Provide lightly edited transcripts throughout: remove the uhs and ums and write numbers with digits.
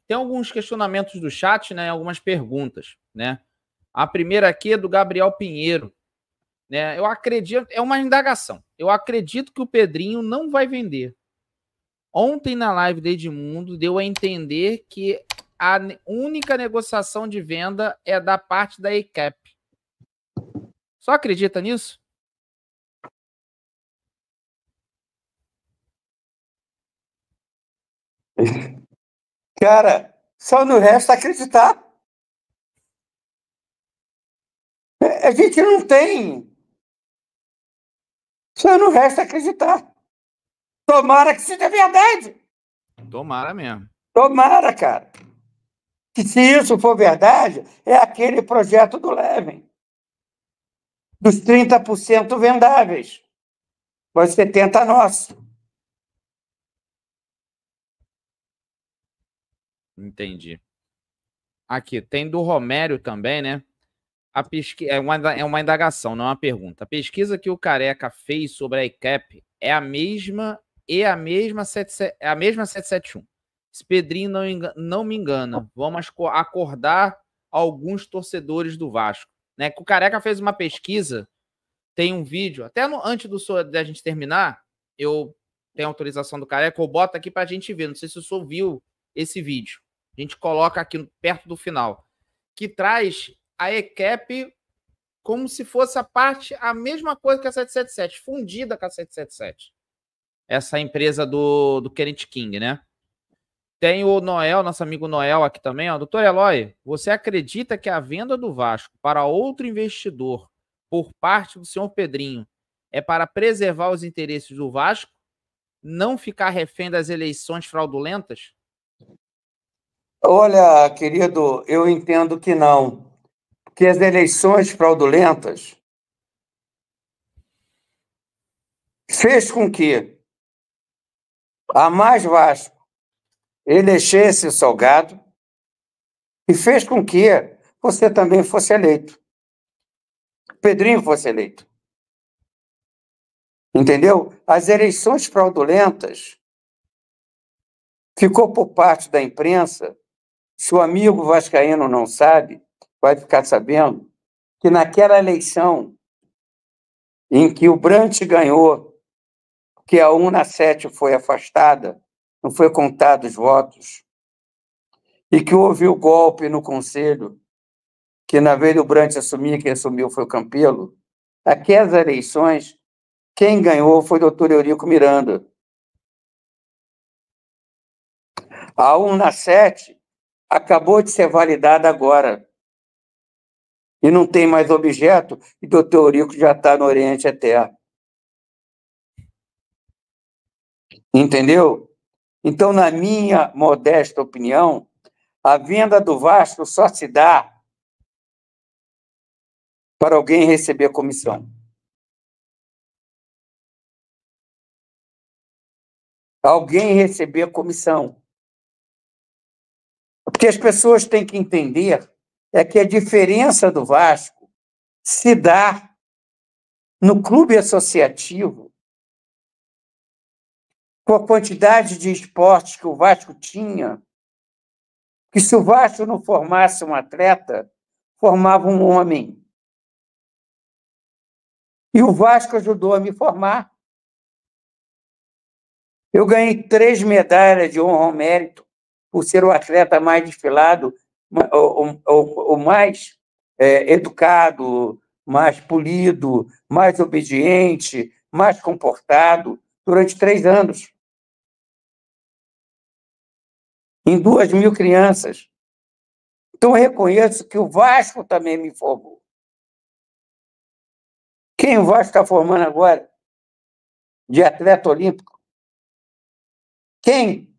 Tem alguns questionamentos do chat, né? Algumas perguntas, né? A primeira aqui é do Gabriel Pinheiro, né? Eu acredito, é uma indagação. Eu acredito que o Pedrinho não vai vender. Ontem na live do Edmundo deu a entender que a única negociação de venda é da parte da ECAP. Só acredita nisso? Cara, só não resta acreditar. A gente não tem. Só não resta acreditar. Tomara que seja verdade. Tomara mesmo. Tomara, cara. Que se isso for verdade, é aquele projeto do Levin. Dos 30% vendáveis. Os 70% nosso. Entendi. Aqui, tem do Romério também, né? A pesquisa é uma indagação, não é uma pergunta. A pesquisa que o Careca fez sobre a ECAP é a mesma 771. Se Pedrinho não me engana, vamos acordar alguns torcedores do Vasco, né? Que o Careca fez uma pesquisa, tem um vídeo, até antes da gente terminar, eu tenho autorização do Careca, eu boto aqui pra gente ver, não sei se o senhor viu esse vídeo. A gente coloca aqui perto do final, que traz a ECAP como se fosse a mesma coisa que a 777, fundida com a 777. Essa empresa do Kenneth King, né? Tem o Noel, nosso amigo Noel aqui também, ó. Doutor Eloy, você acredita que a venda do Vasco para outro investidor por parte do senhor Pedrinho é para preservar os interesses do Vasco, não ficar refém das eleições fraudulentas? Olha, querido, eu entendo que não. Porque as eleições fraudulentas fez com que a Mais Vasco elegesse o Salgado e fez com que você também fosse eleito. Pedrinho fosse eleito. Entendeu? As eleições fraudulentas ficou por parte da imprensa. Se o amigo vascaíno não sabe, vai ficar sabendo que naquela eleição em que o Brant ganhou, que a UNA7 foi afastada, não foi contado os votos, e que houve o golpe no Conselho, que na vez do Brant assumir, quem assumiu foi o Campelo, aquelas eleições, quem ganhou foi o doutor Eurico Miranda. A UNA7 acabou de ser validada agora, e não tem mais objeto, e o doutor Eurico já está no Oriente Eterno. Entendeu? Então, na minha modesta opinião, a venda do Vasco só se dá para alguém receber comissão. Alguém receber comissão. Porque as pessoas têm que entender é que a diferença do Vasco se dá no clube associativo, com a quantidade de esportes que o Vasco tinha, que se o Vasco não formasse um atleta, formava um homem. E o Vasco ajudou a me formar. Eu ganhei 3 medalhas de honra ao mérito por ser o atleta mais desfilado, o mais educado, mais polido, mais obediente, mais comportado, durante 3 anos. Em 2.000 crianças. Então, eu reconheço que o Vasco também me formou. Quem o Vasco está formando agora? De atleta olímpico? Quem?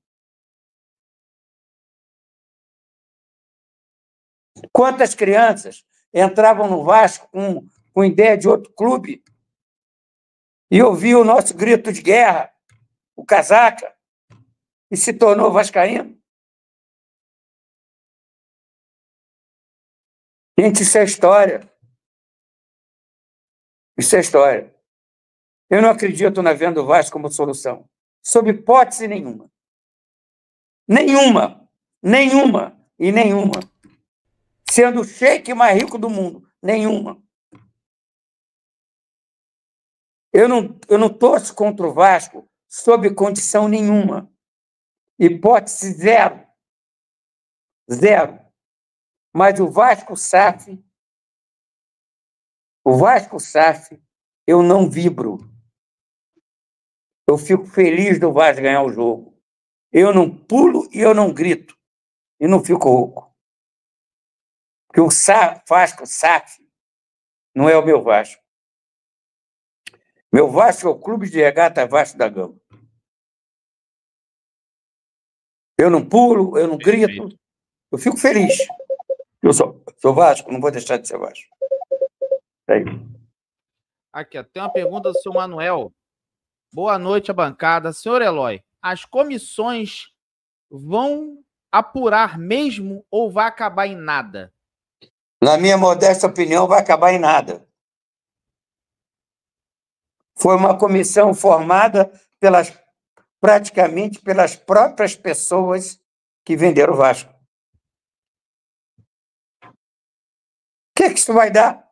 Quantas crianças entravam no Vasco com ideia de outro clube e ouviam o nosso grito de guerra, o casaca, e se tornou vascaíno? Gente, isso é história. Isso é história. Eu não acredito na venda do Vasco como solução, sob hipótese nenhuma. Nenhuma. Nenhuma. E nenhuma. Sendo o sheik mais rico do mundo. Nenhuma. Eu não torço contra o Vasco sob condição nenhuma. Hipótese zero. Zero. Mas o Vasco SAF, eu não vibro. Eu fico feliz do Vasco ganhar o jogo. Eu não pulo e eu não grito. E não fico rouco. Porque o Vasco SAF não é o meu Vasco. Meu Vasco é o Clube de Regata Vasco da Gama. Eu não pulo, eu não grito. Eu fico feliz. Eu sou Vasco, não vou deixar de ser Vasco. Aí. Aqui, ó, tem uma pergunta do seu Manuel. Boa noite, a bancada. Senhor Eloy, as comissões vão apurar mesmo ou vai acabar em nada? Na minha modesta opinião, vai acabar em nada. Foi uma comissão formada praticamente pelas próprias pessoas que venderam o Vasco. O que isso vai dar?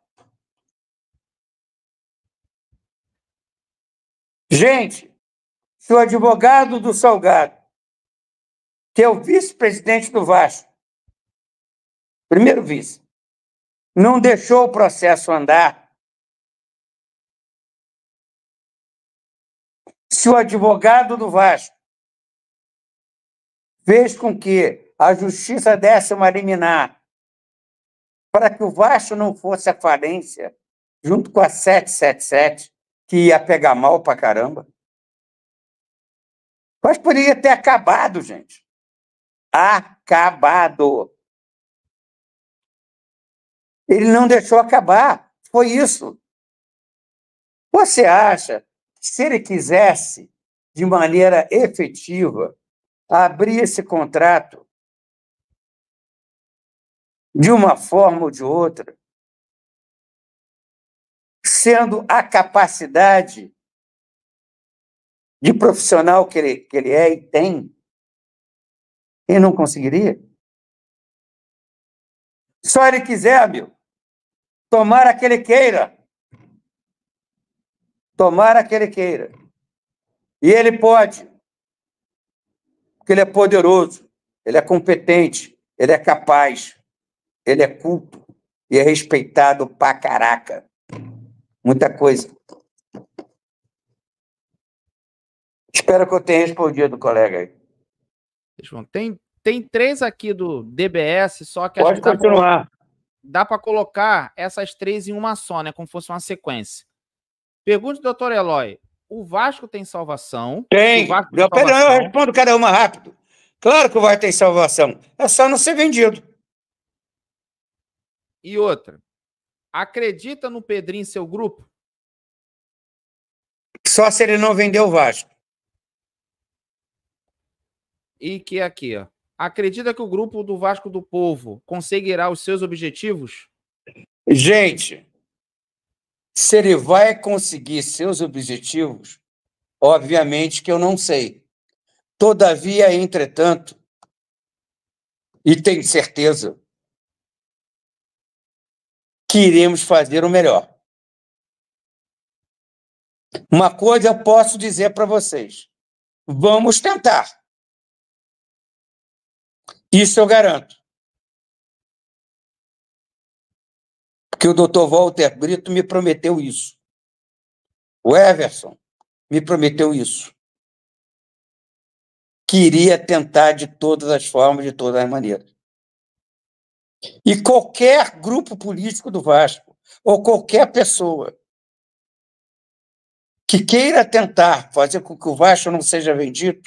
Gente, se o advogado do Salgado, que é o vice-presidente do Vasco, primeiro vice, não deixou o processo andar, se o advogado do Vasco fez com que a justiça desse uma liminar para que o Vasco não fosse à falência, junto com a 777, que ia pegar mal pra caramba. Mas poderia ter acabado, gente. Acabado. Ele não deixou acabar. Foi isso. Você acha que se ele quisesse, de maneira efetiva, abrir esse contrato de uma forma ou de outra, sendo a capacidade de profissional que ele é e tem, ele não conseguiria? Só ele quiser, meu. Tomara que ele queira. Tomara que ele queira. E ele pode. Porque ele é poderoso, ele é competente, ele é capaz, ele é culto e é respeitado pra caraca. Muita coisa. Espero que eu tenha respondido, colega aí. Tem 3 aqui do DBS, só que pode continuar. Dá para colocar essas 3 em uma só, né? Como fosse uma sequência. Pergunta, doutor Eloy, o Vasco tem salvação? Tem. Eu respondo cada uma rápido. Claro que o Vasco tem salvação. É só não ser vendido. E outra, acredita no Pedrinho e seu grupo? Só se ele não vender o Vasco. E que aqui, ó. Acredita que o grupo do Vasco do Povo conseguirá os seus objetivos? Gente, se ele vai conseguir seus objetivos, obviamente que eu não sei. Todavia, entretanto, e tenho certeza que iremos fazer o melhor. Uma coisa eu posso dizer para vocês. Vamos tentar. Isso eu garanto. Porque o doutor Walter Brito me prometeu isso. O Everson me prometeu isso. Que iria tentar de todas as formas, de todas as maneiras. E qualquer grupo político do Vasco, ou qualquer pessoa que queira tentar fazer com que o Vasco não seja vendido,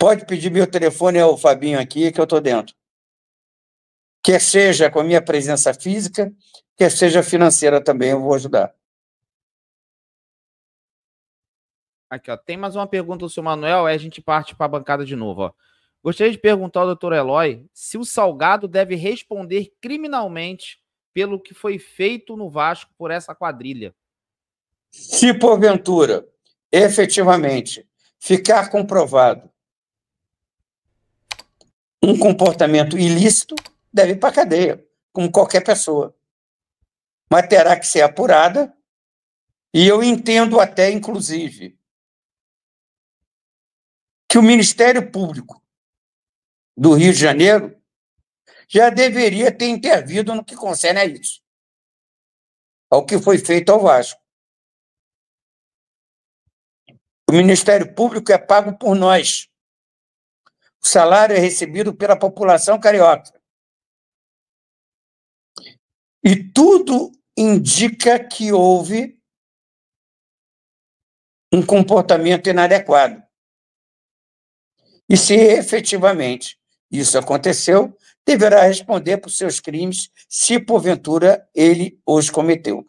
pode pedir meu telefone ao Fabinho aqui, que eu estou dentro. Quer seja com a minha presença física, quer seja financeira também, eu vou ajudar. Aqui, ó, tem mais uma pergunta do seu Manuel, aí a gente parte para a bancada de novo. Ó. Gostaria de perguntar ao doutor Eloy se o Salgado deve responder criminalmente pelo que foi feito no Vasco por essa quadrilha. Se, porventura, efetivamente, ficar comprovado um comportamento ilícito, deve ir para a cadeia, como qualquer pessoa. Mas terá que ser apurada, e eu entendo até, inclusive, que o Ministério Público do Rio de Janeiro já deveria ter intervido no que concerne a isso, ao que foi feito ao Vasco. O Ministério Público é pago por nós. O salário é recebido pela população carioca. E tudo indica que houve um comportamento inadequado. E se efetivamente isso aconteceu, deverá responder por seus crimes, se porventura ele os cometeu.